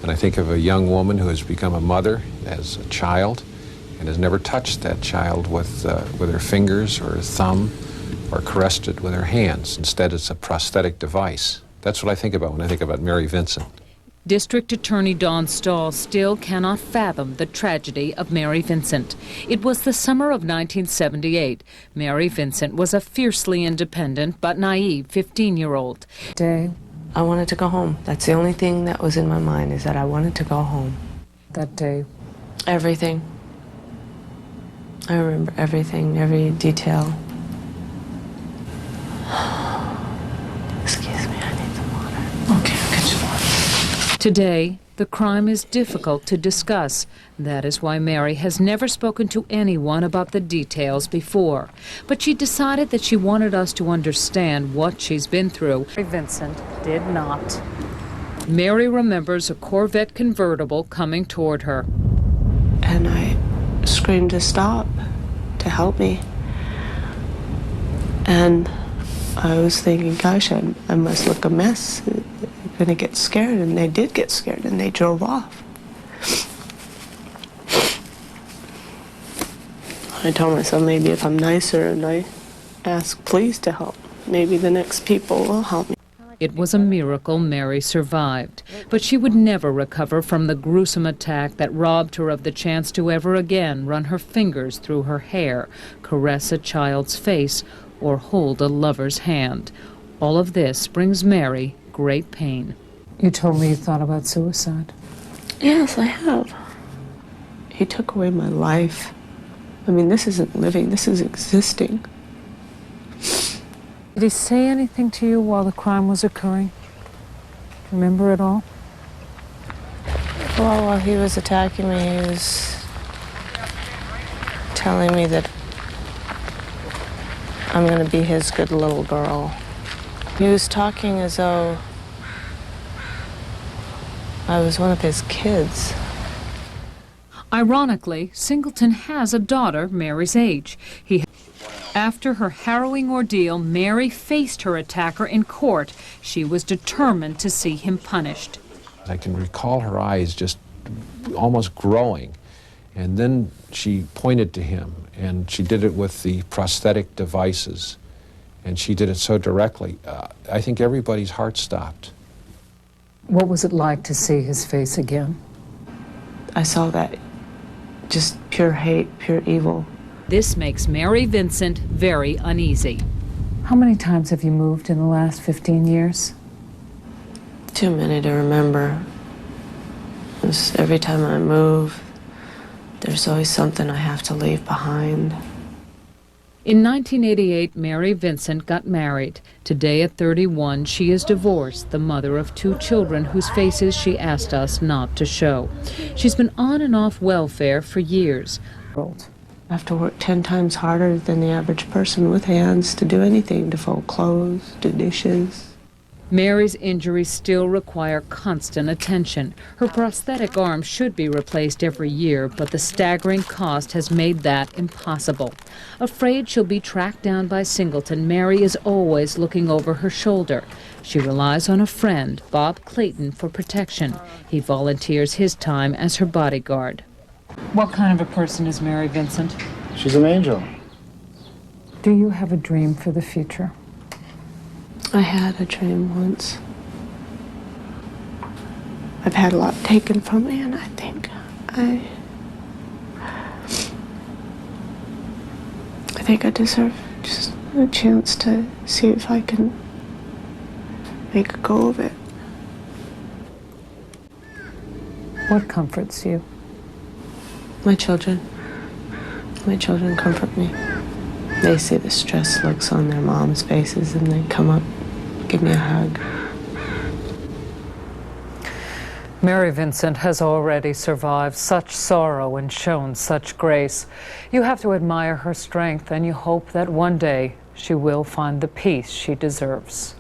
And I think of a young woman who has become a mother as a child and has never touched that child with her fingers or her thumb or caressed it with her hands. Instead, it's a prosthetic device. That's what I think about when I think about Mary Vincent. District Attorney Don Stahl still cannot fathom the tragedy of Mary Vincent. It was the summer of 1978. Mary Vincent was a fiercely independent but naive 15-year-old. Day, I wanted to go home. That's the only thing that was in my mind, is that I wanted to go home. that day. Everything. I remember everything, every detail. Excuse me, I need some water. Okay, I'll get you water. Today, the crime is difficult to discuss. That is why Mary has never spoken to anyone about the details before. But she decided that she wanted us to understand what she's been through. Vincent did not. Mary remembers a Corvette convertible coming toward her. And I screamed to stop, to help me. And I was thinking, gosh, I must look a mess. They're gonna get scared, and they did get scared, and they drove off. I told myself, maybe if I'm nicer and I ask please to help, maybe the next people will help me. It was a miracle Mary survived, but she would never recover from the gruesome attack that robbed her of the chance to ever again run her fingers through her hair, caress a child's face, or hold a lover's hand. All of this brings Mary great pain. You told me you thought about suicide. Yes, I have. He took away my life. I mean, this isn't living, this is existing. Did he say anything to you while the crime was occurring? Remember it all? Well, while he was attacking me, he was telling me that I'm going to be his good little girl. He was talking as though I was one of his kids. Ironically, Singleton has a daughter Mary's age. After her harrowing ordeal, Mary faced her attacker in court. She was determined to see him punished. I can recall her eyes just almost growing. And then she pointed to him, and she did it with the prosthetic devices. And she did it so directly. I think everybody's heart stopped. What was it like to see his face again? I saw that just pure hate, pure evil. This makes Mary Vincent very uneasy. How many times have you moved in the last 15 years? Too many to remember. Just every time I move, there's always something I have to leave behind. In 1988, Mary Vincent got married. Today at 31, she is divorced, the mother of 2 children whose faces she asked us not to show. She's been on and off welfare for years. I have to work 10 times harder than the average person with hands to do anything, to fold clothes, do dishes. Mary's injuries still require constant attention. Her prosthetic arm should be replaced every year, but the staggering cost has made that impossible. Afraid she'll be tracked down by Singleton, Mary is always looking over her shoulder. She relies on a friend, Bob Clayton, for protection. He volunteers his time as her bodyguard. What kind of a person is Mary Vincent? She's an angel. Do you have a dream for the future? I had a dream once. I've had a lot taken from me, and I think I deserve just a chance to see if I can make a go of it. What comforts you? My children. My children comfort me. They see the stressed looks on their moms' faces, and they come up, give me a hug. Mary Vincent has already survived such sorrow and shown such grace. You have to admire her strength, and you hope that one day she will find the peace she deserves.